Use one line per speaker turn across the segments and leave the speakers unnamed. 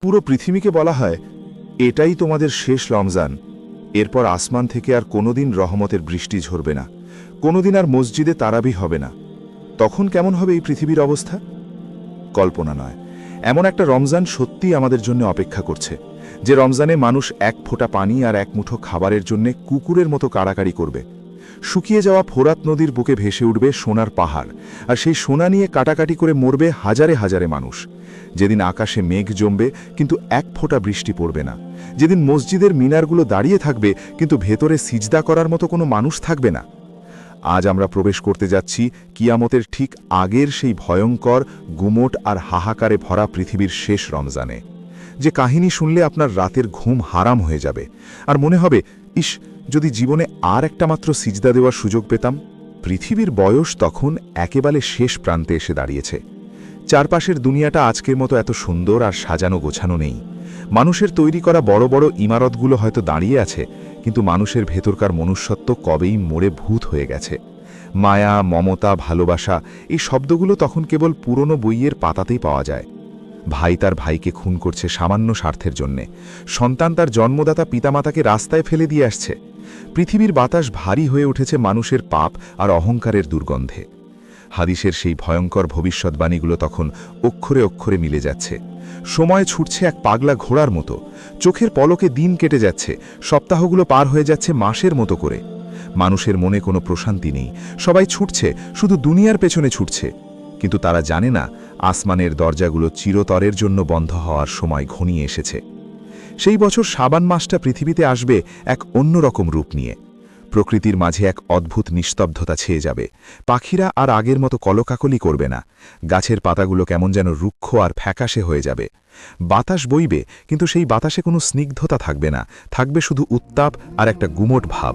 পুরো পৃথিবীকে বলা হয় এটাই তোমাদের শেষ রমজান। এরপর আসমান থেকে আর কোনোদিন রহমতের বৃষ্টি ঝরবে না, কোনোদিন আর মসজিদে তারাবি হবে না। তখন কেমন হবে এই পৃথিবীর অবস্থা? কল্পনা নয়, এমন একটা রমজান সত্যিই আমাদের জন্য অপেক্ষা করছে, যে রমজানে মানুষ এক ফোঁটা পানি আর এক মুঠো খাবারের জন্য কুকুরের মতো কাড়াকাড়ি করবে। শুকিয়ে যাওয়া ফোরাত নদীর বুকে ভেসে উঠবে সোনার পাহাড়, আর সেই সোনা নিয়ে কাটাকাটি করে মরবে হাজারে হাজারে মানুষ। যেদিন আকাশে মেঘ জমবে কিন্তু এক ফোঁটা বৃষ্টি পড়বে না, যেদিন মসজিদের মিনারগুলো দাঁড়িয়ে থাকবে কিন্তু ভেতরে সিজদা করার মতো কোনো মানুষ থাকবে না। আজ আমরা প্রবেশ করতে যাচ্ছি কিয়ামতের ঠিক আগের সেই ভয়ঙ্কর, গুমোট আর হাহাকারে ভরা পৃথিবীর শেষ রমজানে, যে কাহিনী শুনলে আপনার রাতের ঘুম হারাম হয়ে যাবে, আর মনে হবে, ইস, যদি জীবনে আর একটা মাত্র সিজদা দেওয়ার সুযোগ পেতাম। পৃথিবীর বয়স তখন একেবারে শেষ প্রান্তে এসে দাঁড়িয়েছে। চারপাশের দুনিয়াটা আজকের মতো এত সুন্দর আর সাজানো গোছানো নেই। মানুষের তৈরি করা বড় বড় ইমারতগুলো হয়তো দাঁড়িয়ে আছে, কিন্তু মানুষের ভেতরকার মনুষ্যত্ব কবেই মরে ভূত হয়ে গেছে। মায়া, মমতা, ভালোবাসা, এই শব্দগুলো তখন কেবল পুরনো বইয়ের পাতাতেই পাওয়া যায়। ভাই তার ভাইকে খুন করছে সামান্য স্বার্থের জন্যে, সন্তান তার জন্মদাতা পিতামাতাকে রাস্তায় ফেলে দিয়ে আসছে। পৃথিবীর বাতাস ভারী হয়ে উঠেছে মানুষের পাপ আর অহংকারের দুর্গন্ধে। হাদিসের সেই ভয়ঙ্কর ভবিষ্যৎবাণীগুলো তখন অক্ষরে অক্ষরে মিলে যাচ্ছে। সময় ছুটছে এক পাগলা ঘোড়ার মতো, চোখের পলকে দিন কেটে যাচ্ছে, সপ্তাহগুলো পার হয়ে যাচ্ছে মাসের মতো করে। মানুষের মনে কোনো প্রশান্তি নেই, সবাই ছুটছে, শুধু দুনিয়ার পেছনে ছুটছে। কিন্তু তারা জানে না, আসমানের দরজাগুলো চিরতরের জন্য বন্ধ হওয়ার সময় ঘনিয়ে এসেছে। সেই বছর শাবান মাসটা পৃথিবীতে আসবে এক অন্যরকম রূপ নিয়ে। প্রকৃতির মাঝে এক অদ্ভুত নিস্তব্ধতা ছেয়ে যাবে। পাখিরা আর আগের মতো কলকাকলি করবে না। গাছের পাতাগুলো কেমন যেন রুক্ষ আর ফ্যাকাশে হয়ে যাবে। বাতাস বইবে, কিন্তু সেই বাতাসে কোনো স্নিগ্ধতা থাকবে না, থাকবে শুধু উত্তাপ আর একটা গুমোট ভাব।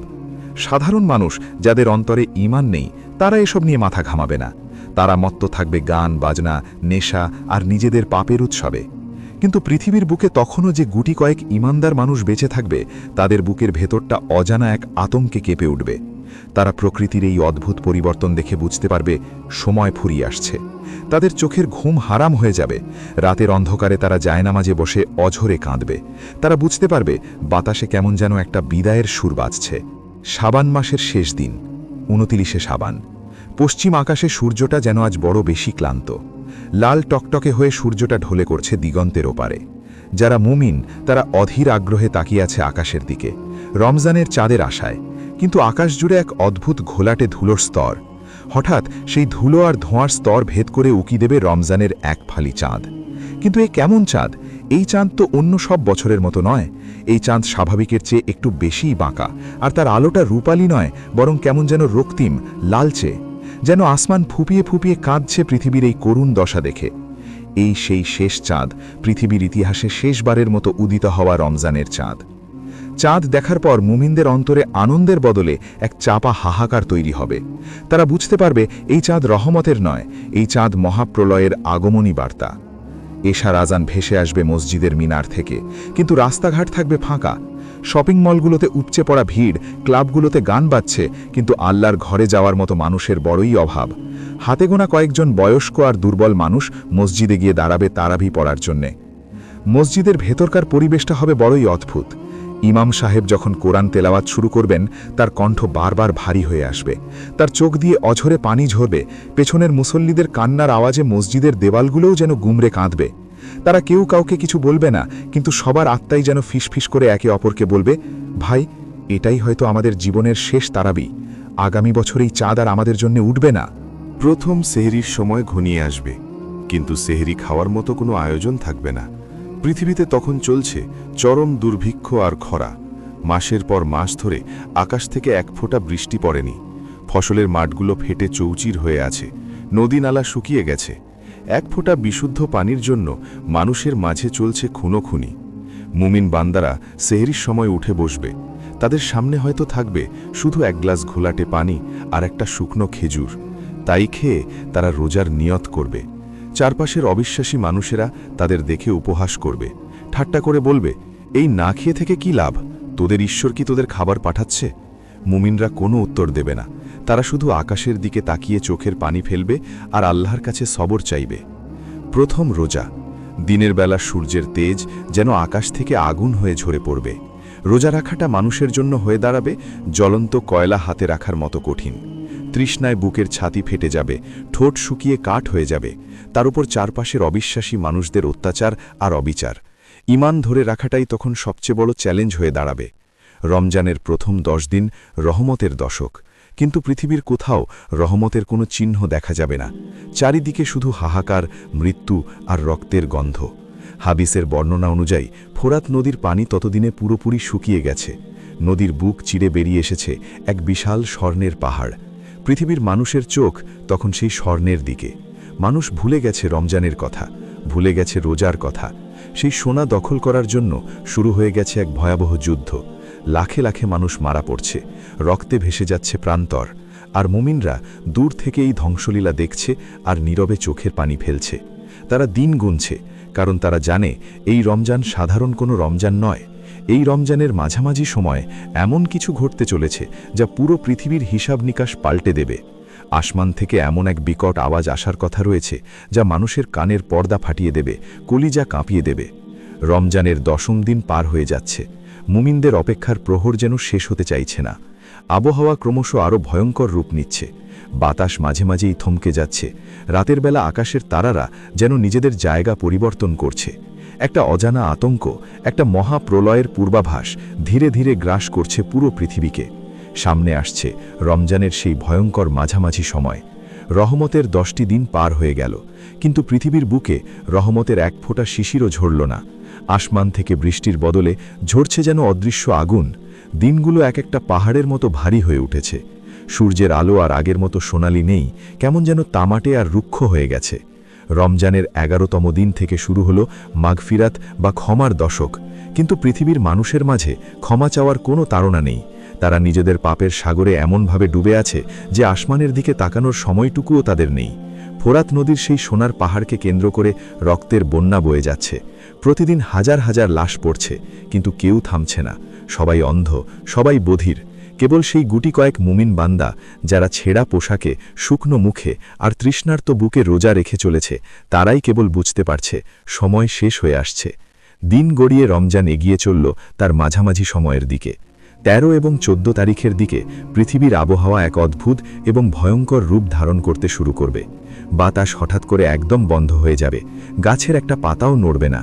সাধারণ মানুষ যাদের অন্তরে ঈমান নেই, তারা এসব নিয়ে মাথা ঘামাবে না। তারা মত্ত থাকবে গান, বাজনা, নেশা আর নিজেদের পাপের উৎসবে। কিন্তু পৃথিবীর বুকে তখনও যে গুটি কয়েক ঈমানদার মানুষ বেঁচে থাকবে, তাদের বুকের ভেতরটা অজানা এক আতঙ্কে কেঁপে উঠবে। তারা প্রকৃতির এই অদ্ভুত পরিবর্তন দেখে বুঝতে পারবে সময় ফুরিয়ে আসছে। তাদের চোখের ঘুম হারাম হয়ে যাবে। রাতের অন্ধকারে তারা জায়নামাজে বসে অঝরে কাঁদবে। তারা বুঝতে পারবে বাতাসে কেমন যেন একটা বিদায়ের সুর বাজছে। শাবান মাসের শেষ দিন, 29শে শাবান। পশ্চিম আকাশে সূর্যটা যেন আজ বড় বেশি ক্লান্ত। লাল টকটকে হয়ে সূর্যটা ঢলে করছে দিগন্তের ওপারে। যারা মুমিন তারা অধীর আগ্রহে তাকিয়ে আছে আকাশের দিকে, রমজানের চাঁদের আশায়। কিন্তু আকাশ জুড়ে এক অদ্ভুত ঘোলাটে ধুলোর স্তর। হঠাৎ সেই ধুলো আর ধোঁয়ার স্তর ভেদ করে উকি দেবে রমজানের এক ফালি চাঁদ। কিন্তু এ কেমন চাঁদ? এই চাঁদ তো অন্য সব বছরের মতো নয়। এই চাঁদ স্বাভাবিকের চেয়ে একটু বেশিই বাঁকা, আর তার আলোটা রূপালী নয়, বরং কেমন যেন রক্তিম, লালচে, যেন আসমান ফুপিয়ে ফুপিয়ে কাঁদছে পৃথিবীর এই করুণ দশা দেখে। এই সেই শেষ চাঁদ, পৃথিবীর ইতিহাসে শেষবারের মতো উদিত হওয়া রমজানের চাঁদ। চাঁদ দেখার পর মুমিনদের অন্তরে আনন্দের বদলে এক চাপা হাহাকার তৈরি হবে। তারা বুঝতে পারবে এই চাঁদ রহমতের নয়, এই চাঁদ মহাপ্রলয়ের আগমনী বার্তা। এশার আজান ভেসে আসবে মসজিদের মিনার থেকে, কিন্তু রাস্তাঘাট থাকবে ফাঁকা। শপিং মলগুলোতে উপচে পড়া ভিড়, ক্লাবগুলোতে গান বাজছে, কিন্তু আল্লাহর ঘরে যাওয়ার মতো মানুষের বড়ই অভাব। হাতে গোনা কয়েকজন বয়স্ক আর দুর্বল মানুষ মসজিদে গিয়ে দাঁড়াবে তারাবি পড়ার জন্যে। মসজিদের ভেতরকার পরিবেশটা হবে বড়ই অদ্ভুত। ইমাম সাহেব যখন কোরআন তেলাওয়াত শুরু করবেন, তার কণ্ঠ বারবার ভারী হয়ে আসবে, তার চোখ দিয়ে অঝরে পানি ঝরবে। পেছনের মুসল্লিদের কান্নার আওয়াজে মসজিদের দেওয়ালগুলোও যেন গুমরে কাঁদবে। তারা কেউ কাউকে কিছু বলবে না, কিন্তু সবার আত্মাই যেন ফিসফিস করে একে অপরকে বলবে, ভাই, এটাই হয়তো আমাদের জীবনের শেষ তারাবি। আগামী বছর এই চাঁদ আর আমাদের জন্য উঠবে না।
প্রথম সেহরির সময় ঘনিয়ে আসবে, কিন্তু সেহরি খাওয়ার মতো কোনো আয়োজন থাকবে না। পৃথিবীতে তখন চলছে চরম দুর্ভিক্ষ আর খরা। মাসের পর মাস ধরে আকাশ থেকে এক ফোঁটা বৃষ্টি পড়েনি। ফসলের মাঠগুলো ফেটে চৌচির হয়ে আছে, নদী নালা শুকিয়ে গেছে। এক ফোঁটা বিশুদ্ধ পানির জন্য মানুষের মাঝে চলছে খুনোখুনি। মুমিন বান্দারা সেহরির সময় উঠে বসবে। তাদের সামনে হয়তো থাকবে শুধু এক গ্লাস ঘোলাটে পানি আর একটা শুকনো খেজুর। তাই খেয়ে তারা রোজার নিয়ত করবে। চারপাশের অবিশ্বাসী মানুষেরা তাদের দেখে উপহাস করবে, ঠাট্টা করে বলবে, এই না খেয়ে থেকে কি লাভ? তোদের ঈশ্বর কি তোদের খাবার পাঠাচ্ছে? মুমিনরা কোনো উত্তর দেবে না। তারা শুধু আকাশের দিকে তাকিয়ে চোখের পানি ফেলবে আর আল্লাহর কাছে সবর চাইবে। প্রথম রোজা, দিনের বেলা সূর্যের তেজ যেন আকাশ থেকে আগুন হয়ে ঝরে পড়বে। রোজা রাখাটা মানুষের জন্য হয়ে দাঁড়াবে জ্বলন্ত কয়লা হাতে রাখার মতো কঠিন। তৃষ্ণায় বুকের ছাতি ফেটে যাবে, ঠোঁট শুকিয়ে কাঠ হয়ে যাবে। তার উপর চারপাশের অবিশ্বাসী মানুষদের অত্যাচার আর অবিচার। ঈমান ধরে রাখাটাই তখন সবচেয়ে বড় চ্যালেঞ্জ হয়ে দাঁড়াবে। রমজানের প্রথম 10 দিন রহমতের দশক, কিন্তু পৃথিবীর কোথাও রহমতের কোনো চিহ্ন দেখা যাবে না। চারিদিকে শুধু হাহাকার, মৃত্যু আর রক্তের গন্ধ। হাদিসের বর্ণনা অনুযায়ী ফোরাত নদীর পানি ততদিনে পুরোপুরি শুকিয়ে গেছে। নদীর বুক চিরে বেরিয়ে এসেছে এক বিশাল স্বর্ণের পাহাড়। পৃথিবীর মানুষের চোখ তখন সেই স্বর্ণের দিকে। মানুষ ভুলে গেছে রমজানের কথা, ভুলে গেছে রোজার কথা। সেই সোনা দখল করার জন্য শুরু হয়ে গেছে এক ভয়াবহ যুদ্ধ। লাখে লাখে মানুষ মারা পড়ছে, রক্তে ভেসে যাচ্ছে প্রান্তর। আর মুমিনরা দূর থেকে এই ধ্বংসলীলা দেখছে আর নীরবে চোখের পানি ফেলছে। তারা দিন গুনছে, কারণ তারা জানে এই রমজান সাধারণ কোনো রমজান নয়। এই রমজানের মাঝামাঝি সময়ে এমন কিছু ঘটতে চলেছে যা পুরো পৃথিবীর হিসাব নিকাশ পাল্টে দেবে। আসমান থেকে এমন এক বিকট আওয়াজ আসার কথা রয়েছে যা মানুষের কানের পর্দা ফাটিয়ে দেবে, কলিজা কাঁপিয়ে দেবে। রমজানের 10ম দিন পার হয়ে যাচ্ছে। মুমিনদের অপেক্ষার প্রহর যেন শেষ হতে চাইছে না। আবহাওয়া ক্রমশ আরও ভয়ঙ্কর রূপ নিচ্ছে। বাতাস মাঝে মাঝেই থমকে যাচ্ছে। রাতের বেলা আকাশের তারারা যেন নিজেদের জায়গা পরিবর্তন করছে। একটা অজানা আতঙ্ক, একটা মহাপ্রলয়ের পূর্বাভাস ধীরে ধীরে গ্রাস করছে পুরো পৃথিবীকে। সামনে আসছে রমজানের সেই ভয়ঙ্কর মাঝামাঝি সময়। রহমতের 10টি দিন পার হয়ে গেল, কিন্তু পৃথিবীর বুকে রহমতের এক ফোঁটা শিশিরও ঝরল না। আসমান থেকে বৃষ্টির বদলে ঝরছে যেন অদৃশ্য আগুন। দিনগুলো এক একটা পাহাড়ের মতো ভারী হয়ে উঠেছে। সূর্যের আলো আর আগের মতো সোনালি নেই, কেমন যেন তামাটে আর রুক্ষ হয়ে গেছে। রমজানের 11তম দিন থেকে শুরু হলো মাগফিরাত বা ক্ষমার দশক, কিন্তু পৃথিবীর মানুষের মাঝে ক্ষমা চাওয়ার কোনো তাড়না নেই। তারা নিজেদের পাপের সাগরে এমনভাবে ডুবে আছে যে আসমানের দিকে তাকানোর সময়টুকুও তাদের নেই। ফোরাত নদীর সেই সোনার পাহাড়কে কেন্দ্র করে রক্তের বন্যা বয়ে যাচ্ছে। প্রতিদিন হাজার হাজার লাশ পড়ছে, কিন্তু কেউ থামছে না। সবাই অন্ধ, সবাই বধির। কেবল সেই গুটি কয়েক মুমিন বান্দা যারা ছেঁড়া পোশাকে, শুকনো মুখে আর তৃষ্ণার্ত বুকে রোজা রেখে চলেছে, তারাই কেবল বুঝতে পারছে সময় শেষ হয়ে আসছে। দিন গড়িয়ে রমজান এগিয়ে চলল তার মাঝামাঝি সময়ের দিকে। 13 এবং 14 তারিখের দিকে পৃথিবীর আবহাওয়া এক অদ্ভুত এবং ভয়ঙ্কর রূপ ধারণ করতে শুরু করবে। বাতাস হঠাৎ করে একদম বন্ধ হয়ে যাবে, গাছের একটা পাতাও নড়বে না।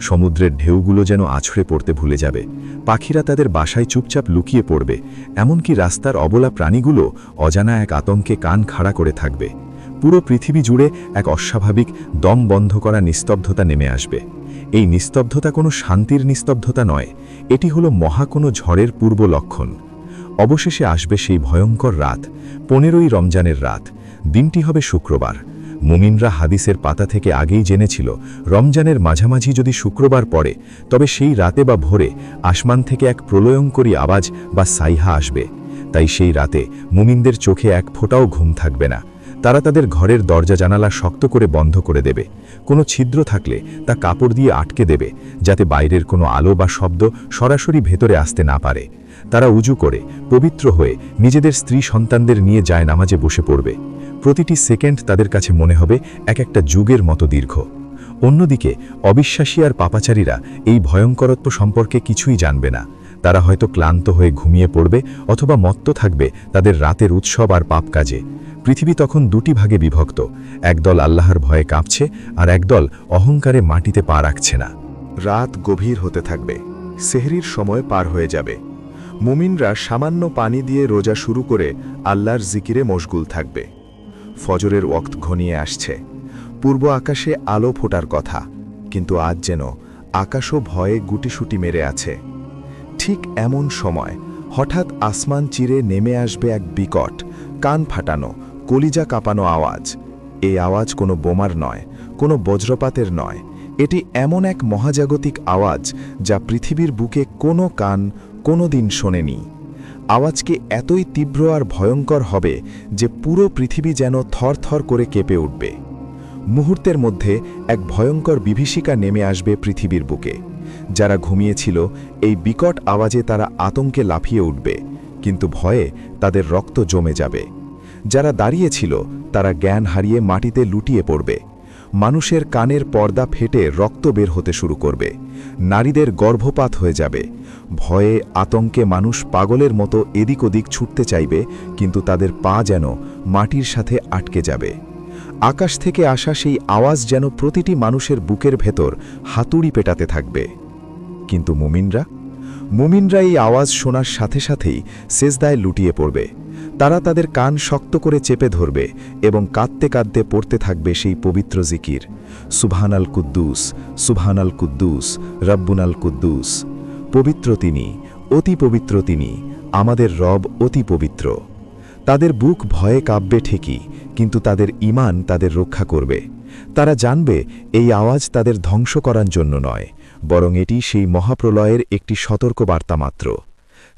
সমুদ্রের ঢেউগুলো যেন আছড়ে পড়তে ভুলে যাবে। পাখিরা তাদের বাসায় চুপচাপ লুকিয়ে পড়বে। এমনকি রাস্তার অবলা প্রাণীগুলো অজানা এক আতঙ্কে কান খাড়া করে থাকবে। পুরো পৃথিবী জুড়ে এক অস্বাভাবিক দম বন্ধ করা নিস্তব্ধতা নেমে আসবে। এই নিস্তব্ধতা কোনো শান্তির নিস্তব্ধতা নয়, এটি হলো মহা কোনো ঝড়ের পূর্ব লক্ষণ। অবশেষে আসবে সেই ভয়ঙ্কর রাত, 15ই রমজানের রাত। দিনটি হবে শুক্রবার। মুমিনরা হাদিসের পাতা থেকে আগেই জেনেছিল রমজানের মাঝামাঝি যদি শুক্রবার পড়ে, তবে সেই রাতে বা ভোরে আসমান থেকে এক প্রলয়ঙ্করী আওয়াজ বা সাইহা আসবে। তাই সেই রাতে মুমিনদের চোখে এক ফোঁটাও ঘুম থাকবে না। তারা তাদের ঘরের দরজা জানালা শক্ত করে বন্ধ করে দেবে। কোনো ছিদ্র থাকলে তা কাপড় দিয়ে আটকে দেবে, যাতে বাইরের কোনো আলো বা শব্দ সরাসরি ভেতরে আসতে না পারে। তারা উজু করে পবিত্র হয়ে নিজেদের স্ত্রী সন্তানদের নিয়ে যায় নামাজে বসে পড়বে। প্রতিটি সেকেন্ড তাদের কাছে মনে হবে এক একটা যুগের মতো দীর্ঘ। অন্যদিকে অবিশ্বাসী আর পাপাচারীরা এই ভয়ঙ্করত্ব সম্পর্কে কিছুই জানবে না। তারা হয়তো ক্লান্ত হয়ে ঘুমিয়ে পড়বে অথবা মত্ত থাকবে তাদের রাতের উৎসব আর পাপ কাজে। পৃথিবী তখন দুটি ভাগে বিভক্ত, একদল আল্লাহর ভয়ে কাঁপছে আর একদল অহংকারে মাটিতে পা রাখছে না।
রাত গভীর হতে থাকবে, সেহরির সময় পার হয়ে যাবে। মুমিনরা সামান্য পানি দিয়ে রোজা শুরু করে আল্লাহর জিকিরে মশগুল থাকবে। ফজরের ওয়াক্ত ঘনিয়ে আসছে। পূর্ব আকাশে আলো ফোটার কথা, কিন্তু আজ যেন আকাশও ভয়ে গুটিসুটি মেরে আছে। ঠিক এমন সময় হঠাৎ আসমান চিরে নেমে আসবে এক বিকট, কান ফাটানো, কলিজা কাঁপানো আওয়াজ। এই আওয়াজ কোনো বোমার নয়, কোনো বজ্রপাতের নয়। এটি এমন এক মহাজাগতিক আওয়াজ যা পৃথিবীর বুকে কোনো কান কোনো দিন শোনেনি। আওয়াজকে এতই তীব্র আর ভয়ঙ্কর হবে যে পুরো পৃথিবী যেন থরথর করে কেঁপে উঠবে। মুহূর্তের মধ্যে এক ভয়ঙ্কর বিভীষিকা নেমে আসবে পৃথিবীর বুকে। যারা ঘুমিয়েছিল এই বিকট আওয়াজে তারা আতঙ্কে লাফিয়ে উঠবে, কিন্তু ভয়ে তাদের রক্ত জমে যাবে। যারা দাঁড়িয়েছিল তারা জ্ঞান হারিয়ে মাটিতে লুটিয়ে পড়বে। মানুষের কানের পর্দা ফেটে রক্ত বের হতে শুরু করবে, নারীদের গর্ভপাত হয়ে যাবে। ভয়ে আতঙ্কে মানুষ পাগলের মতো এদিক ওদিক ছুটতে চাইবে, কিন্তু তাদের পা যেন মাটির সাথে আটকে যাবে। আকাশ থেকে আসা সেই আওয়াজ যেন প্রতিটি মানুষের বুকের ভেতর হাতুড়ি পেটাতে থাকবে। কিন্তু মুমিনরা এই আওয়াজ শোনার সাথে সাথেই সেজদায় লুটিয়ে পড়বে। তারা তাদের কান শক্ত করে চেপে ধরবে এবং কাঁদতে কাঁদতে পড়তে থাকবে সেই পবিত্র জিকির, সুবহানাল কুদ্দুস, সুবহানাল কুদ্দুস, রব্বুনাল কুদ্দুস। পবিত্র তিনি, অতি পবিত্র তিনি, আমাদের রব অতি পবিত্র। তাদের বুক ভয়ে কাঁপবে ঠিকই, কিন্তু তাদের ঈমান তাদের রক্ষা করবে। তারা জানবে এই আওয়াজ তাদের ধ্বংস করার জন্য নয়, বরং এটি সেই মহাপ্রলয়ের একটি সতর্কবার্তা মাত্র।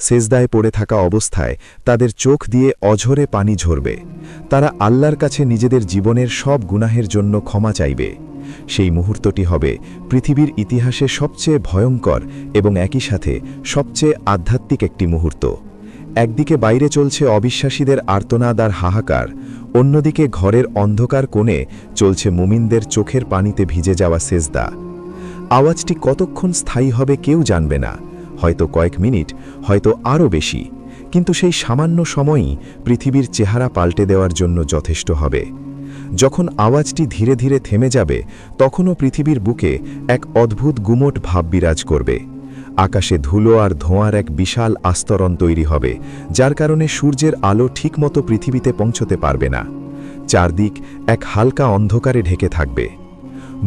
সেজদায় পড়ে থাকা অবস্থায় তাদের চোখ দিয়ে অঝরে পানি ঝরবে। তারা আল্লাহর কাছে নিজেদের জীবনের সব গুনাহের জন্য ক্ষমা চাইবে। সেই মুহূর্তটি হবে পৃথিবীর ইতিহাসে সবচেয়ে ভয়ঙ্কর এবং একই সাথে সবচেয়ে আধ্যাত্মিক একটি মুহূর্ত। একদিকে বাইরে চলছে অবিশ্বাসীদের আর্তনাদ আর হাহাকার, অন্যদিকে ঘরের অন্ধকার কোণে চলছে মুমিনদের চোখের পানিতে ভিজে যাওয়া সেজদা। আওয়াজটি কতক্ষণ স্থায়ী হবে কেউ জানবে না, হয়তো কয়েক মিনিট, হয়তো আরও বেশি, কিন্তু সেই সামান্য সময়ই পৃথিবীর চেহারা পাল্টে দেওয়ার জন্য যথেষ্ট হবে। যখন আওয়াজটি ধীরে ধীরে থেমে যাবে, তখনও পৃথিবীর বুকে এক অদ্ভুত গুমোট ভাব বিরাজ করবে। আকাশে ধুলো আর ধোঁয়ার এক বিশাল আস্তরণ তৈরি হবে, যার কারণে সূর্যের আলো ঠিকমতো পৃথিবীতে পৌঁছতে পারবে না। চারদিক এক হালকা অন্ধকারে ঢেকে থাকবে।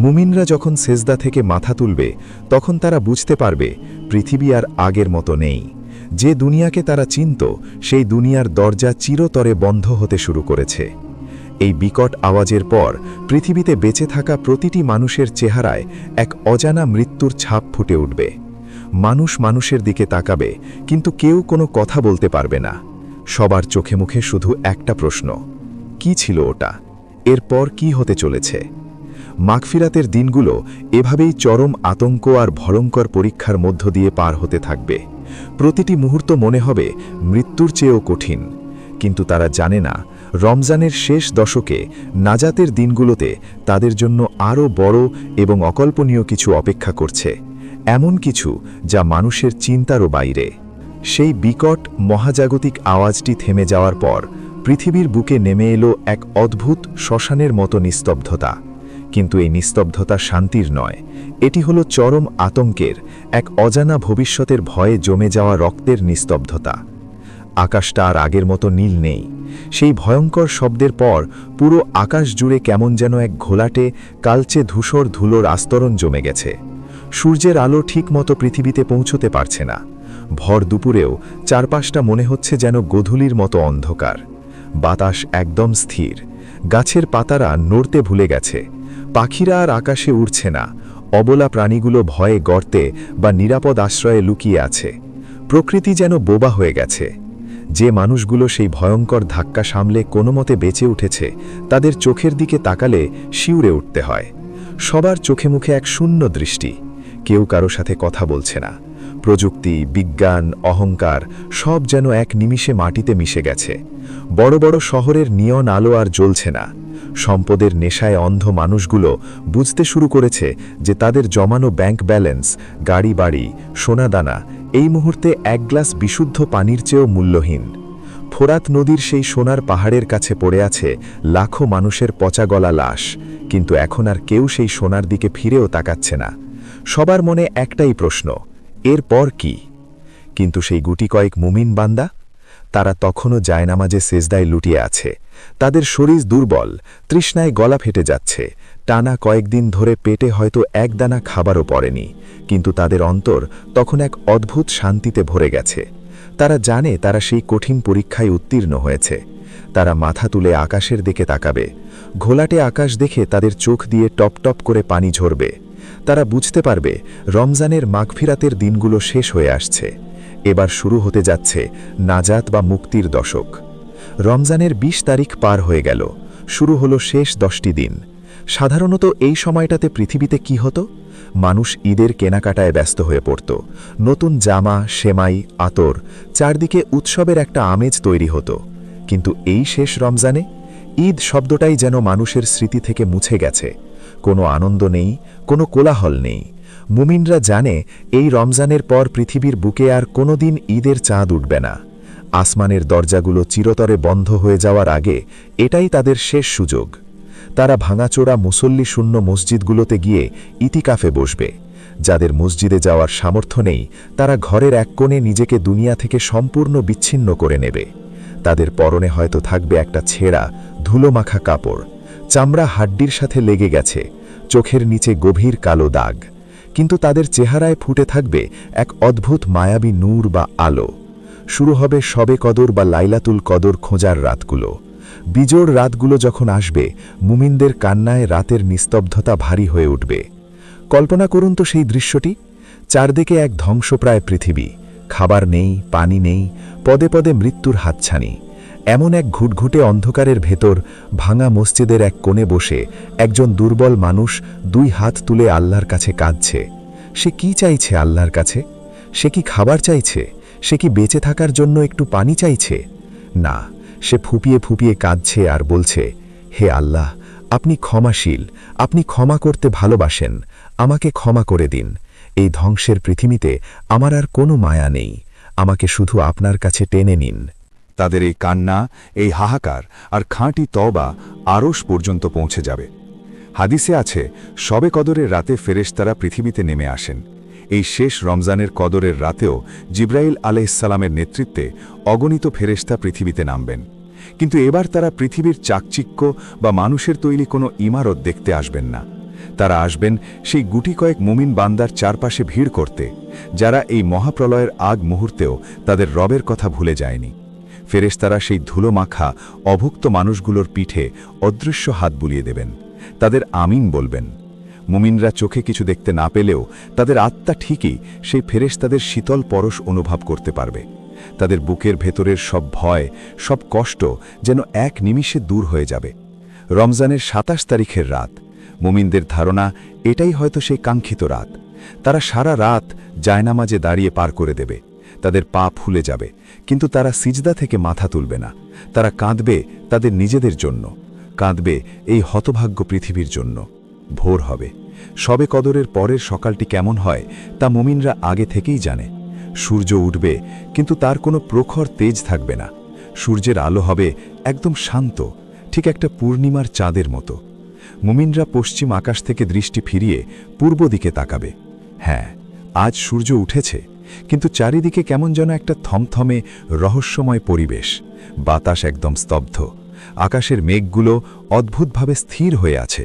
মুমিনরা যখন সেজদা থেকে মাথা তুলবে, তখন তারা বুঝতে পারবে পৃথিবী আর আগের মতো নেই। যে দুনিয়াকে তারা চিনত, সেই দুনিয়ার দরজা চিরতরে বন্ধ হতে শুরু করেছে। এই বিকট আওয়াজের পর পৃথিবীতে বেঁচে থাকা প্রতিটি মানুষের চেহারায় এক অজানা মৃত্যুর ছাপ ফুটে উঠবে। মানুষ মানুষের দিকে তাকাবে, কিন্তু কেউ কোনো কথা বলতে পারবে না। সবার চোখে মুখে শুধু একটা প্রশ্ন, কি ছিল ওটা? এরপর কি হতে চলেছে? মাগফিরাতের দিনগুলো এভাবেই চরম আতঙ্ক আর ভয়ঙ্কর পরীক্ষার মধ্য দিয়ে পার হতে থাকবে। প্রতিটি মুহূর্ত মনে হবে মৃত্যুর চেয়েও কঠিন। কিন্তু তারা জানে না, রমজানের শেষ দশকে নাজাতের দিনগুলোতে তাদের জন্য আরও বড় এবং অকল্পনীয় কিছু অপেক্ষা করছে, এমন কিছু যা মানুষের চিন্তারও বাইরে। সেই বিকট মহাজাগতিক আওয়াজটি থেমে যাওয়ার পর পৃথিবীর বুকে নেমে এলো এক অদ্ভুত শ্মশানের মতো নিস্তব্ধতা। কিন্তু এই নিস্তব্ধতা শান্তির নয়, এটি হলো চরম আতঙ্কের, এক অজানা ভবিষ্যতের ভয়ে জমে যাওয়া রক্তের নিস্তব্ধতা। আকাশটা আর আগের মতো নীল নেই। সেই ভয়ঙ্কর শব্দের পর পুরো আকাশ জুড়ে কেমন যেন এক ঘোলাটে কালচে ধূসর ধুলোর আস্তরণ জমে গেছে। সূর্যের আলো ঠিকমতো পৃথিবীতে পৌঁছতে পারছে না। ভর দুপুরেও চারপাশটা মনে হচ্ছে যেন গোধূলির মতো অন্ধকার। বাতাস একদম স্থির, গাছের পাতারা নড়তে ভুলে গেছে, পাখিরা আর আকাশে উড়ছে না। অবলা প্রাণীগুলো ভয়ে গর্তে বা নিরাপদ আশ্রয়ে লুকিয়ে আছে। প্রকৃতি যেন বোবা হয়ে গেছে। যে মানুষগুলো সেই ভয়ঙ্কর ধাক্কা সামলে কোনোমতে বেঁচে উঠেছে, তাদের চোখের দিকে তাকালে শিউরে উঠতে হয়। সবার চোখে মুখে এক শূন্য দৃষ্টি, কেউ কারো সাথে কথা বলছে না। প্রযুক্তি, বিজ্ঞান, অহংকার সব যেন এক নিমিষে মাটিতে মিশে গেছে। বড় বড় শহরের নিয়ন আলো আর জ্বলছে না। সম্পদের নেশায় অন্ধ মানুষগুলো বুঝতে শুরু করেছে যে তাদের জমানো ব্যাংক ব্যালেন্স, গাড়ি বাড়ি, সোনাদানা এই মুহূর্তে এক গ্লাস বিশুদ্ধ পানির চেয়েও মূল্যহীন। ফোরাত নদীর সেই সোনার পাহাড়ের কাছে পড়ে আছে লাখো মানুষের পচা গলা লাশ, কিন্তু এখন আর কেউ সেই সোনার দিকে ফিরেও তাকাচ্ছে না। সবার মনে একটাই প্রশ্ন, এরপর কি? কিন্তু সেই গুটি কয়েক মুমিন বান্দা, তারা তখনও জায়নামাজে সেজদায় লুটিয়ে আছে। তাদের শরীর দুর্বল, তৃষ্ণায় গলা ফেটে যাচ্ছে। টানা কয়েকদিন ধরে পেটে হয়তো এক দানা খাবারও পড়েনি, কিন্তু তাদের অন্তর তখন এক অদ্ভুত শান্তিতে ভরে গেছে। তারা জানে তারা সেই কঠিন পরীক্ষায় উত্তীর্ণ হয়েছে। তারা মাথা তুলে আকাশের দিকে তাকাবে। ঘোলাটে আকাশ দেখে তাদের চোখ দিয়ে টপ টপ করে পানি ঝরবে। তারা বুঝতে পারবে রমজানের মাগফিরাতের দিনগুলো শেষ হয়ে আসছে। এবার শুরু হতে যাচ্ছে নাজাত বা মুক্তির দশক। রমজানের ২০ তারিখ পার হয়ে গেল, শুরু হলো শেষ 10টি দিন। সাধারণত এই সময়টাতে পৃথিবীতে কি হতো? মানুষ ঈদের কেনাকাটায় ব্যস্ত হয়ে পড়ত। নতুন জামা, সেমাই, আতর, চারদিকে উৎসবের একটা আমেজ তৈরি হতো। কিন্তু এই শেষ রমজানে ঈদ শব্দটাই যেন মানুষের স্মৃতি থেকে মুছে গেছে।
কোনো আনন্দ নেই, কোনো কোলাহল নেই। মুমিনরা জানে এই রমজানের পর পৃথিবীর বুকে আর কোনোদিন ঈদের চাঁদ উঠবে না। আসমানের দরজাগুলো চিরতরে বন্ধ হয়ে যাওয়ার আগে এটাই তাদের শেষ সুযোগ। তারা ভাঙাচোরা মুসল্লি শূন্য মসজিদগুলোতে গিয়ে ইতিকাফে বসবে। যাদের মসজিদে যাওয়ার সামর্থ্য নেই তারা ঘরের এক কোণে নিজেকে দুনিয়া থেকে সম্পূর্ণ বিচ্ছিন্ন করে নেবে। তাদের পরনে হয়তো থাকবে একটা ছেঁড়া ধুলোমাখা কাপড়, চামড়া হাড্ডির সাথে লেগে গেছে, চোখের নিচে গভীর কালো দাগ, কিন্তু তাদের চেহারায় ফুটে থাকবে এক অদ্ভুত মায়াবী নূর বা আলো। শুরু হবে শবে কদর বা লাইলাতুল কদর খোঁজার রাতগুলো। বিজোড় রাতগুলো যখন আসবে, মুমিনদের কান্নায় রাতের নিস্তব্ধতা ভারী হয়ে উঠবে। কল্পনা করুন তো সেই দৃশ্যটি। চারদিকে এক ধ্বংসপ্রায় পৃথিবী, খাবার নেই, পানি নেই, পদে পদে মৃত্যুর হাতছানি। এমন এক ঘুটঘুটে অন্ধকারের ভেতর ভাঙা মসজিদের এক কোণে বসে একজন দুর্বল মানুষ দুই হাত তুলে আল্লাহর কাছে কাঁদছে। সে কি চাইছে আল্লাহর কাছে? সে কি খাবার চাইছে? সে কি বেঁচে থাকার জন্য একটু পানি চাইছে? না, সে ফুপিয়ে ফুপিয়ে কাঁদছে আর বলছে, হে আল্লাহ, আপনি ক্ষমাশীল, আপনি ক্ষমা করতে ভালোবাসেন, আমাকে ক্ষমা করে দিন। এই ধ্বংসের পৃথিবীতে আমার আর কোনো মায়া নেই, আমাকে শুধু আপনার কাছে টেনে নিন।
তাদের এই কান্না, এই হাহাকার আর খাঁটি তওবা আরশ পর্যন্ত পৌঁছে যাবে। হাদিসে আছে, শবে কদরের রাতে ফেরেশতারা পৃথিবীতে নেমে আসেন। এই শেষ রমজানের কদরের রাতেও জিব্রাইল আলাইহিসসালামের নেতৃত্বে অগণিত ফেরেশতা পৃথিবীতে নামবেন। কিন্তু এবার তারা পৃথিবীর চাকচিক্য বা মানুষের তৈরি কোনো ইমারত দেখতে আসবেন না। তারা আসবেন সেই গুটি কয়েক মুমিন বান্দার চারপাশে ভিড় করতে, যারা এই মহাপ্রলয়ের আগ মুহূর্তেও তাদের রবের কথা ভুলে যায়নি। ফেরেশতারা সেই ধুলোমাখা অভুক্ত মানুষগুলোর পিঠে অদৃশ্য হাত বুলিয়ে দেবেন, তাদের আমিন বলবেন। মুমিনরা চোখে কিছু দেখতে না পেলেও তাদের আত্মা ঠিকই সেই ফেরেশতাদের শীতল পরশ অনুভব করতে পারবে। তাদের বুকের ভেতরের সব ভয়, সব কষ্ট যেন এক নিমিষে দূর হয়ে যাবে। রমজানের ২৭ তারিখের রাত, মুমিনদের ধারণা এটাই হয়তো সেই কাঙ্ক্ষিত রাত। তারা সারা রাত জায়নামাজে দাঁড়িয়ে পার করে দেবে। তাদের পা ফুলে যাবে, কিন্তু তারা সিজদা থেকে মাথা তুলবে না। তারা কাঁদবে তাদের নিজেদের জন্য, কাঁদবে এই হতভাগ্য পৃথিবীর জন্য। ভোর হবে। শবে কদরের পরের সকালটি কেমন হয় তা মুমিনরা আগে থেকেই জানে। সূর্য উঠবে, কিন্তু তার কোনো প্রখর তেজ থাকবে না। সূর্যের আলো হবে একদম শান্ত, ঠিক একটা পূর্ণিমার চাঁদের মতো। মুমিনরা পশ্চিম আকাশ থেকে দৃষ্টি ফিরিয়ে পূর্ব দিকে তাকাবে। হ্যাঁ, আজ সূর্য উঠেছে, কিন্তু চারিদিকে কেমন যেন একটা থমথমে রহস্যময় পরিবেশ। বাতাস একদম স্তব্ধ, আকাশের মেঘগুলো অদ্ভুতভাবে স্থির হয়ে আছে।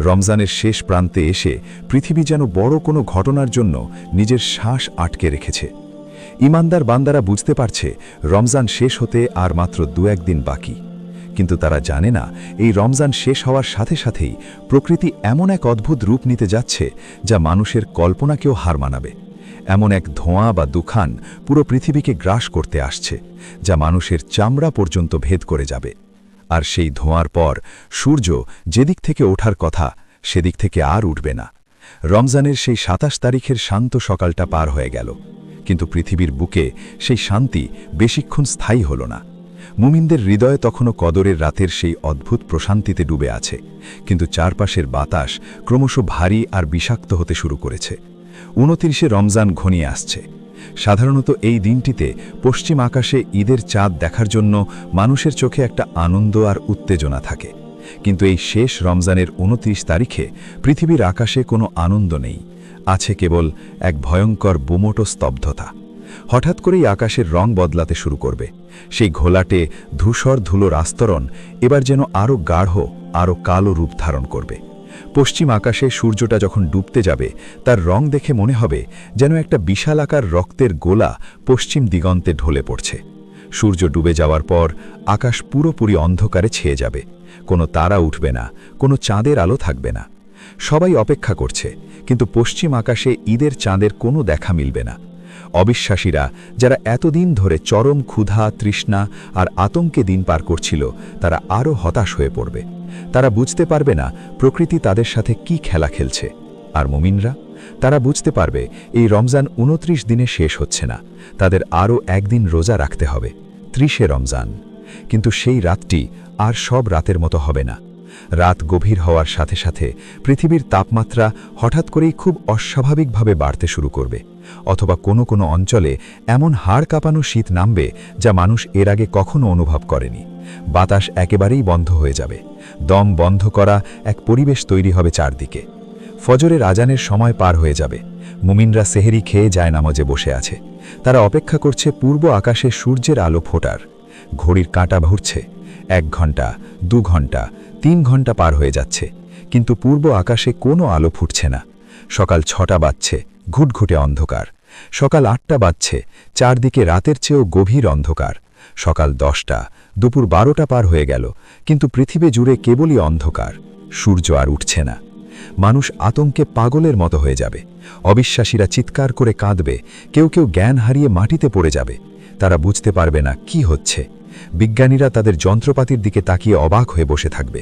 রমজানের শেষ প্রান্তে এসে পৃথিবী যেন বড় কোনো ঘটনার জন্য নিজের শ্বাস আটকে রেখেছে। ঈমানদার বান্দারা বুঝতে পারছে রমজান শেষ হতে আর মাত্র ২-১ দিন বাকি। কিন্তু তারা জানে না, এই রমজান শেষ হওয়ার সাথে সাথেই প্রকৃতি এমন এক অদ্ভুত রূপ নিতে যাচ্ছে যা মানুষের কল্পনাকেও হার মানাবে। এমন এক ধোঁয়া বা দুখান পুরো পৃথিবীকে গ্রাস করতে আসছে, যা মানুষের চামড়া পর্যন্ত ভেদ করে যাবে। আর সেই ধোঁয়ার পর সূর্য যেদিক থেকে ওঠার কথা সেদিক থেকে আর উঠবে না। রমজানের সেই ২৭ তারিখের শান্ত সকালটা পার হয়ে গেল, কিন্তু পৃথিবীর বুকে সেই শান্তি বেশিক্ষণ স্থায়ী হল না। মুমিনদের হৃদয়ে তখনও কদরের রাতের সেই অদ্ভুত প্রশান্তিতে ডুবে আছে, কিন্তু চারপাশের বাতাস ক্রমশ ভারী আর বিষাক্ত হতে শুরু করেছে। ২৯শে রমজান ঘনিয়ে আসছে। সাধারণত এই দিনটিতে পশ্চিম আকাশে ঈদের চাঁদ দেখার জন্য মানুষের চোখে একটা আনন্দ আর উত্তেজনা থাকে। কিন্তু এই শেষ রমজানের ২৯ তারিখে পৃথিবীর আকাশে কোনো আনন্দ নেই, আছে কেবল এক ভয়ঙ্কর বুমোটো স্তব্ধতা। হঠাৎ করেই আকাশের রং বদলাতে শুরু করবে। সেই ঘোলাটে ধূসর ধুলোর আস্তরণ এবার যেন আরও গাঢ়, আরও কালো রূপ ধারণ করবে। পশ্চিম আকাশে সূর্যটা যখন ডুবতে যাবে, তার রং দেখে মনে হবে যেন একটা বিশালাকার রক্তের গোলা পশ্চিম দিগন্তে ঢলে পড়ছে। সূর্য ডুবে যাওয়ার পর আকাশ পুরোপুরি অন্ধকারে ছেয়ে যাবে। কোনো তারা উঠবে না, কোনো চাঁদের আলো থাকবে না। সবাই অপেক্ষা করছে, কিন্তু পশ্চিম আকাশে ঈদের চাঁদের কোনো দেখা মিলবে না। অবিশ্বাসীরা, যারা এতদিন ধরে চরম ক্ষুধা, তৃষ্ণা আর আতঙ্কে দিন পার করছিল, তারা আরও হতাশ হয়ে পড়বে। তারা বুঝতে পারবে না প্রকৃতি তাদের সাথে কি খেলা খেলছে। আর মুমিনরা, তারা বুঝতে পারবে এই রমজান ২৯ দিনে শেষ হচ্ছে না, তাদের আরও একদিন রোজা রাখতে হবে, ৩০শে রমজান। কিন্তু সেই রাতটি আর সব রাতের মতো হবে না।
রাত গভীর হওয়ার সাথে সাথে পৃথিবীর তাপমাত্রা হঠাৎ করেই খুব অস্বাভাবিকভাবে বাড়তে শুরু করবে, অথবা কোনো কোনো অঞ্চলে এমন হাড় কাঁপানো শীত নামবে যা মানুষ এর আগে কখনো অনুভব করেনি। বাতাস একেবারেই বন্ধ হয়ে যাবে, দম বন্ধ করা এক পরিবেশ তৈরি হবে চারদিকে। ফজরের আজানের সময় পার হয়ে যাবে, মুমিনরা সেহেরি খেয়ে যায় নামাজে বসে আছে। তারা অপেক্ষা করছে পূর্ব আকাশে সূর্যের আলো ফোটার। ঘড়ির কাঁটা ঘুরছে, 1 ঘন্টা, 2 ঘন্টা, 3 ঘন্টা পার হয়ে যাচ্ছে, কিন্তু পূর্ব আকাশে কোনো আলো ফুটছে না। সকাল 6টা বাজছে, ঘুটঘুটে অন্ধকার। সকাল 8টা বাজছে, চারদিকে রাতের চেয়েও গভীর অন্ধকার। সকাল 10টা, দুপুর 12টা পার হয়ে গেল, কিন্তু পৃথিবী জুড়ে কেবলই অন্ধকার। সূর্য আর উঠছে না। মানুষ আতঙ্কে পাগলের মতো হয়ে যাবে। অবিশ্বাসীরা চিৎকার করে কাঁদবে, কেউ কেউ জ্ঞান হারিয়ে মাটিতে পড়ে যাবে। তারা বুঝতে পারবে না কি হচ্ছে। বিজ্ঞানীরা তাদের যন্ত্রপাতির দিকে তাকিয়ে অবাক হয়ে বসে থাকবে।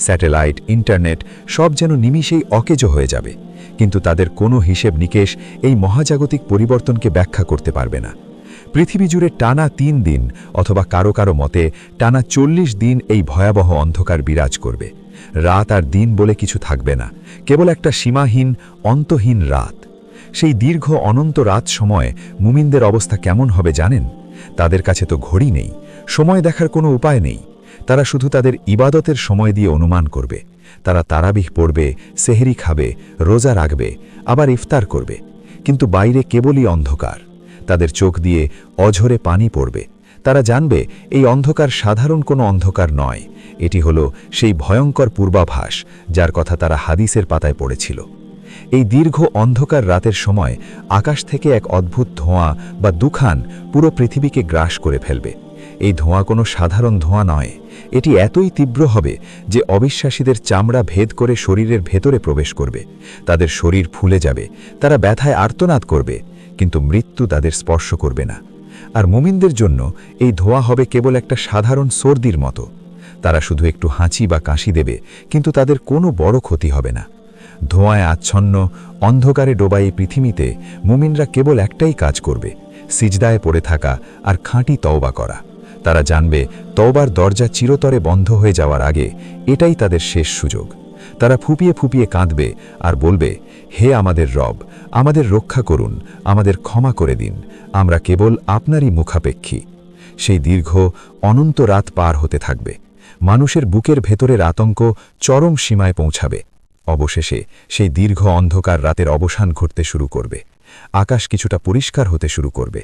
স্যাটেলাইট, ইন্টারনেট সব যেন নিমিষেই অকেজো হয়ে যাবে, কিন্তু তাদের কোনো হিসেব নিকেশ এই মহাজাগতিক পরিবর্তনকে ব্যাখ্যা করতে পারবে না। পৃথিবী জুড়ে টানা 3 দিন, অথবা কারো কারো মতে টানা 40 দিন এই ভয়াবহ অন্ধকার বিরাজ করবে। রাত আর দিন বলে কিছু থাকবে না, কেবল একটা সীমাহীন, অন্তহীন রাত। সেই দীর্ঘ অনন্ত রাত সময় মুমিনদের অবস্থা কেমন হবে জানেন? তাদের কাছে তো ঘড়ি নেই, সময় দেখার কোনো উপায় নেই। তারা শুধু তাদের ইবাদতের সময় দিয়ে অনুমান করবে। তারা তারাবিহ পড়বে, সেহরি খাবে, রোজা রাখবে, আবার ইফতার করবে, কিন্তু বাইরে কেবলই অন্ধকার। তাদের চোখ দিয়ে অঝরে পানি পড়বে। তারা জানবে এই অন্ধকার সাধারণ কোনো অন্ধকার নয়, এটি হলো সেই ভয়ঙ্কর পূর্বাভাস যার কথা তারা হাদিসের পাতায় পড়েছিল। এই দীর্ঘ অন্ধকার রাতের সময় আকাশ থেকে এক অদ্ভুত ধোঁয়া বা দুখান পুরো পৃথিবীকে গ্রাস করে ফেলবে। এই ধোঁয়া কোনো সাধারণ ধোঁয়া নয়, এটি এতই তীব্র হবে যে অবিশ্বাসীদের চামড়া ভেদ করে শরীরের ভেতরে প্রবেশ করবে। তাদের শরীর ফুলে যাবে, তারা ব্যথায় আর্তনাদ করবে, কিন্তু মৃত্যু তাদের স্পর্শ করবে না। আর মুমিনদের জন্য এই ধোঁয়া হবে কেবল একটা সাধারণ সর্দির মতো। তারা শুধু একটু হাঁচি বা কাশি দেবে, কিন্তু তাদের কোনো বড় ক্ষতি হবে না। ধোঁয়ায় আচ্ছন্ন, অন্ধকারে ডোবা এই পৃথিবীতে মুমিনরা কেবল একটাই কাজ করবে, সিজদায় পড়ে থাকা আর খাঁটি তওবা করা। তারা জানবে তওবার দরজা চিরতরে বন্ধ হয়ে যাওয়ার আগে এটাই তাদের শেষ সুযোগ। তারা ফুপিয়ে ফুপিয়ে কাঁদবে আর বলবে, হে আমাদের রব, আমাদের রক্ষা করুন, আমাদের ক্ষমা করে দিন, আমরা কেবল আপনারই মুখাপেক্ষী। সেই দীর্ঘ অনন্ত রাত পার হতে থাকবে। মানুষের বুকের ভেতরের আতঙ্ক চরম সীমায় পৌঁছাবে। অবশেষে সেই দীর্ঘ অন্ধকার রাতের অবসান ঘটতে শুরু করবে। আকাশ কিছুটা পরিষ্কার হতে শুরু করবে,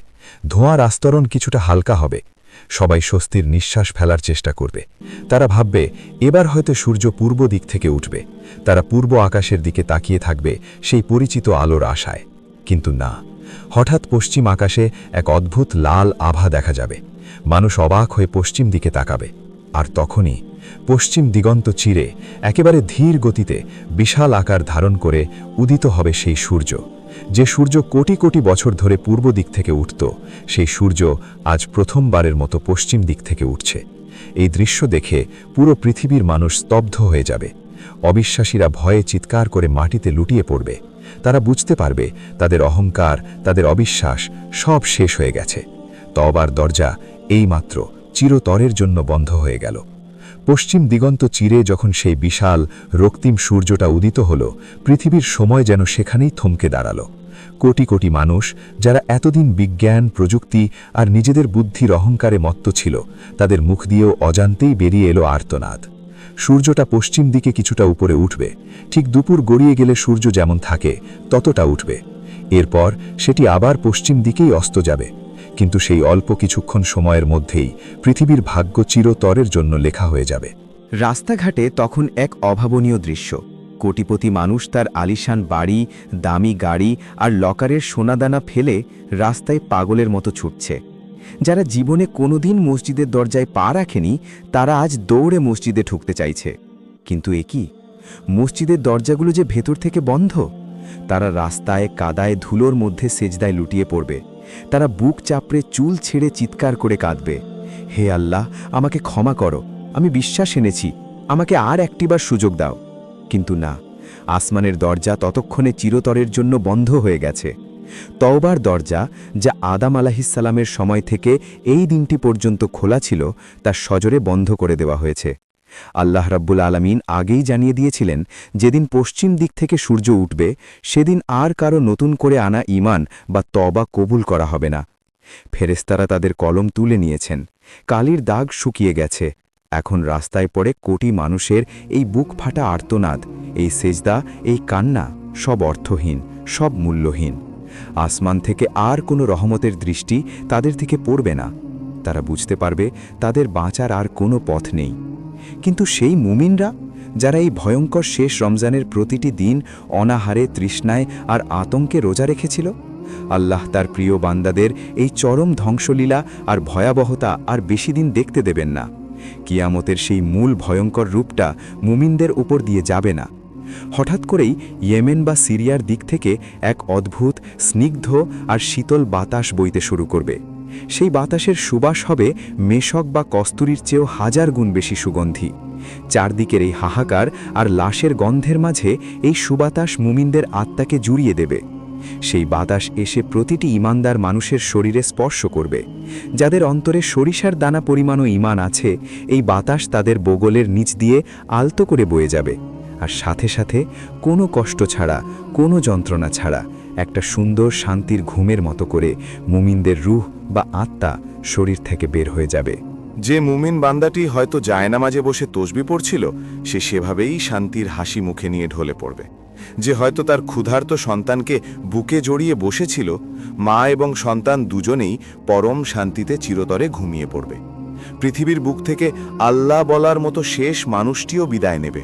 ধোঁয়ার আস্তরণ কিছুটা হালকা হবে। সবাই স্বস্তির নিঃশ্বাস ফেলার চেষ্টা করবে। তারা ভাববে এবার হয়তো সূর্য পূর্ব দিক থেকে উঠবে। তারা পূর্ব আকাশের দিকে তাকিয়ে থাকবে সেই পরিচিত আলোর আশায়, কিন্তু না। হঠাৎ পশ্চিম আকাশে এক অদ্ভুত লাল আভা দেখা যাবে। মানুষ অবাক হয়ে পশ্চিম দিকে তাকাবে, আর তখনই পশ্চিম দিগন্ত চিরে একেবারে ধীর গতিতে বিশাল আকার ধারণ করে উদিত হবে সেই সূর্য। যে সূর্য কোটি কোটি বছর ধরে পূর্ব দিক থেকে উঠত, সেই সূর্য আজ প্রথমবারের মতো পশ্চিম দিক থেকে উঠছে। এই দৃশ্য দেখে পুরো পৃথিবীর মানুষ স্তব্ধ হয়ে যাবে। অবিশ্বাসীরা ভয়ে চিৎকার করে মাটিতে লুটিয়ে পড়বে। তারা বুঝতে পারবে তাদের অহংকার, তাদের অবিশ্বাস সব শেষ হয়ে গেছে। তওবার দরজা এইমাত্র চিরতরের জন্য বন্ধ হয়ে গেল। পশ্চিম দিগন্ত চিরে যখন সেই বিশাল রক্তিম সূর্যটা উদিত হল, পৃথিবীর সময় যেন সেখানেই থমকে দাঁড়াল। কোটি কোটি মানুষ যারা এতদিন বিজ্ঞান, প্রযুক্তি আর নিজেদের বুদ্ধির অহংকারে মত্ত ছিল, তাদের মুখ দিয়েও অজান্তেই বেরিয়ে এলো আর্তনাদ। সূর্যটা পশ্চিম দিকে কিছুটা উপরে উঠবে, ঠিক দুপুর গড়িয়ে গেলে সূর্য যেমন থাকে ততটা উঠবে। এরপর সেটি আবার পশ্চিম দিকেই অস্ত যাবে, কিন্তু সেই অল্প কিছুক্ষণ সময়ের মধ্যেই পৃথিবীর ভাগ্য চিরতরের জন্য লেখা হয়ে যাবে।
রাস্তাঘাটে তখন এক অভাবনীয় দৃশ্য। কোটিপতি মানুষ তার আলিশান বাড়ি, দামি গাড়ি আর লকারের সোনাদানা ফেলে রাস্তায় পাগলের মতো ছুটছে। যারা জীবনে কোনোদিন মসজিদের দরজায় পা রাখেনি, তারা আজ দৌড়ে মসজিদে ঢুকতে চাইছে। কিন্তু এ কি, মসজিদের দরজাগুলো যে ভেতর থেকে বন্ধ। তারা রাস্তায় কাদায় ধুলোর মধ্যে সেজদায় লুটিয়ে পড়বে। তারা বুক চাপড়ে চুল ছেড়ে চিৎকার করে কাঁদবে, হে আল্লাহ, আমাকে ক্ষমা করো, আমি বিশ্বাস এনেছি, আমাকে আর একটিবার সুযোগ দাও। কিন্তু না, আসমানের দরজা ততক্ষণে চিরতরের জন্য বন্ধ হয়ে গেছে। তওবার দরজা, যা আদম আলাইহিসসালামের সময় থেকে এই দিনটি পর্যন্ত খোলা ছিল, তা সজোরে বন্ধ করে দেওয়া হয়েছে। আল্লাহ রাব্বুল আলামিন আগেই জানিয়ে দিয়েছিলেন যেদিন পশ্চিম দিক থেকে সূর্য উঠবে সেদিন আর কারো নতুন করে আনা ঈমান বা তওবা কবুল করা হবে না। ফেরেশতারা তাদের কলম তুলে নিয়েছেন, কালির দাগ শুকিয়ে গেছে। এখন রাস্তায় পড়ে কোটি মানুষের এই বুক ফাটা আর্তনাদ, এই সেজদা, এই কান্না, সব অর্থহীন, সব মূল্যহীন। আসমান থেকে আর কোনো রহমতের দৃষ্টি তাদের থেকে পড়বে না। তারা বুঝতে পারবে তাদের বাঁচার আর কোনো পথ নেই। কিন্তু সেই মুমিনরা যারা এই ভয়ঙ্কর শেষ রমজানের প্রতিটি দিন অনাহারে, তৃষ্ণায় আর আতঙ্কে রোজা রেখেছিল, আল্লাহ তার প্রিয় বান্দাদের এই চরম ধ্বংসলীলা আর ভয়াবহতা আর বেশি দিন দেখতে দেবেন না। কিয়ামতের সেই মূল ভয়ঙ্কর রূপটা মুমিনদের উপর দিয়ে যাবে না। হঠাৎ করেই ইয়েমেন বা সিরিয়ার দিক থেকে এক অদ্ভুত, স্নিগ্ধ আর শীতল বাতাস বইতে শুরু করবে। সেই বাতাসের সুবাস হবে মেশক বা কস্তুরীর চেয়েও 1000 গুণ বেশি সুগন্ধি। চারদিকের এই হাহাকার আর লাশের গন্ধের মাঝে এই সুবাতাস মুমিনদের আত্মাকে জুড়িয়ে দেবে। সেই বাতাস এসে প্রতিটি ঈমানদার মানুষের শরীরে স্পর্শ করবে। যাদের অন্তরে সরিষার দানা পরিমাণও ঈমান আছে, এই বাতাস তাদের বগলের নিচ দিয়ে আলতো করে বয়ে যাবে। আর সাথে সাথে কোনো কষ্ট ছাড়া, কোনো যন্ত্রণা ছাড়া একটা সুন্দর শান্তির ঘুমের মতো করে মুমিনদের রূহ বা আত্মা শরীর থেকে বের হয়ে যাবে।
যে মুমিন বান্দাটি হয়তো জায়নামাজে বসে তসবিহ পড়ছিল, সে সেভাবেই শান্তির হাসি মুখে নিয়ে ঢলে পড়বে। যে হয়তো তার ক্ষুধার্ত সন্তানকে বুকে জড়িয়ে বসেছিল, মা এবং সন্তান দুজনেই পরম শান্তিতে চিরতরে ঘুমিয়ে পড়বে। পৃথিবীর বুক থেকে আল্লাহ বলার মতো শেষ মানুষটিও বিদায় নেবে।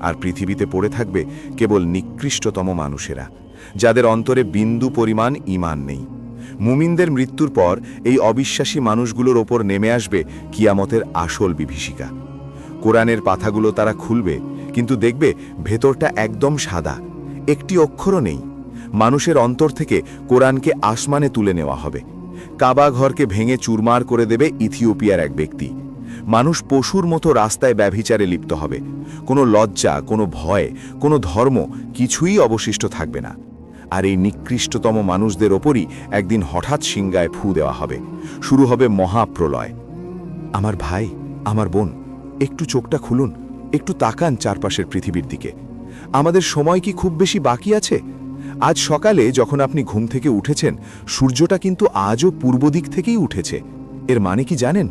আর পৃথিবীতে পড়ে থাকবে কেবল নিকৃষ্টতম মানুষেরা, যাদের অন্তরে বিন্দু পরিমাণ ঈমান নেই। মুমিনদের মৃত্যুর পর এই অবিশ্বাসী মানুষগুলোর ওপর নেমে আসবে কিয়ামতের আসল বিভীষিকা। কোরআনের পাতাগুলো তারা খুলবে, কিন্তু দেখবে ভেতরটা একদম সাদা, একটি অক্ষরও নেই। মানুষের অন্তর থেকে কোরআনকে আসমানে তুলে নেওয়া হবে। কাবা ঘরকে ভেঙে চুরমার করে দেবে ইথিওপিয়ার এক ব্যক্তি। মানুষ পশুর মতো রাস্তায় ব্যভিচারে লিপ্ত হবে। কোনো লজ্জা, কোনো ভয়, কোনো ধর্ম কিছুই অবশিষ্ট থাকবে না। আর এই নিকৃষ্টতম মানুষদের ওপরই একদিন হঠাৎ সিংগায় ফু দেওয়া হবে। শুরু হবে মহাপ্রলয়। আমার ভাই, আমার বোন, একটু চোখটা খুলুন, একটু তাকান চারপাশের পৃথিবীর দিকে। আমাদের সময় কি খুব বেশি বাকি আছে? আজ সকালে যখন আপনি ঘুম থেকে উঠেছেন, সূর্যটা কিন্তু আজও পূর্ব দিক থেকেই উঠেছে। এর মানে কি জানেন?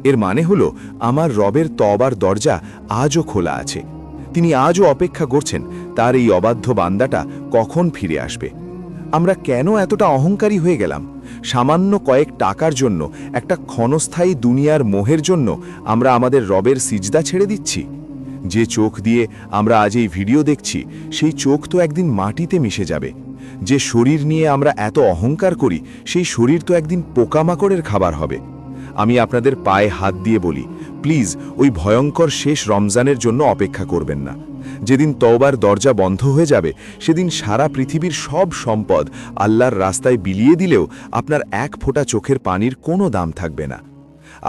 এর মানে হলো আমার রবের তওবার দরজা আজও খোলা আছে। তিনি আজও অপেক্ষা করছেন তার এই অবাধ্য বান্দাটা কখন ফিরে আসবে। আমরা কেন এতটা অহংকারী হয়ে গেলাম? সামান্য কয়েক টাকার জন্য, একটা ক্ষণস্থায়ী দুনিয়ার মোহের জন্য আমরা আমাদের রবের সিজদা ছেড়ে দিচ্ছি। যে চোখ দিয়ে আমরা আজ এই ভিডিও দেখছি, সেই চোখ তো একদিন মাটিতে মিশে যাবে। যে শরীর নিয়ে আমরা এত অহংকার করি, সেই শরীর তো একদিন পোকামাকড়ের খাবার হবে। আমি আপনাদের পায়ে হাত দিয়ে বলি, প্লিজ ওই ভয়ঙ্কর শেষ রমজানের জন্য অপেক্ষা করবেন না। যেদিন তওবার দরজা বন্ধ হয়ে যাবে, সেদিন সারা পৃথিবীর সব সম্পদ আল্লাহর রাস্তায় বিলিয়ে দিলেও আপনার এক ফোঁটা চোখের পানির কোনো দাম থাকবে না।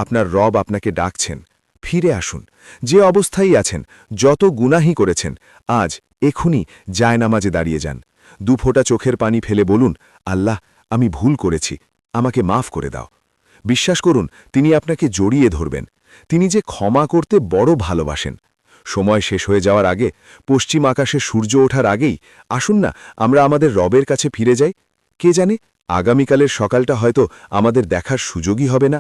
আপনার রব আপনাকে ডাকছেন, ফিরে আসুন। যে অবস্থায় আছেন, যত গুনাহি করেছেন, আজ এখুনি জায়নামাজে দাঁড়িয়ে যান। 2 ফোঁটা চোখের পানি ফেলে বলুন, আল্লাহ, আমি ভুল করেছি, আমাকে মাফ করে দাও। বিশ্বাস করুন, তিনি আপনাকে জড়িয়ে ধরবেন। তিনি যে ক্ষমা করতে বড় ভালোবাসেন। সময় শেষ হয়ে যাওয়ার আগে, পশ্চিম আকাশে সূর্য ওঠার আগেই আসুন না আমরা আমাদের রবের কাছে ফিরে যাই। কে জানে, আগামীকালের সকালটা হয়তো আমাদের দেখার সুযোগই হবে না।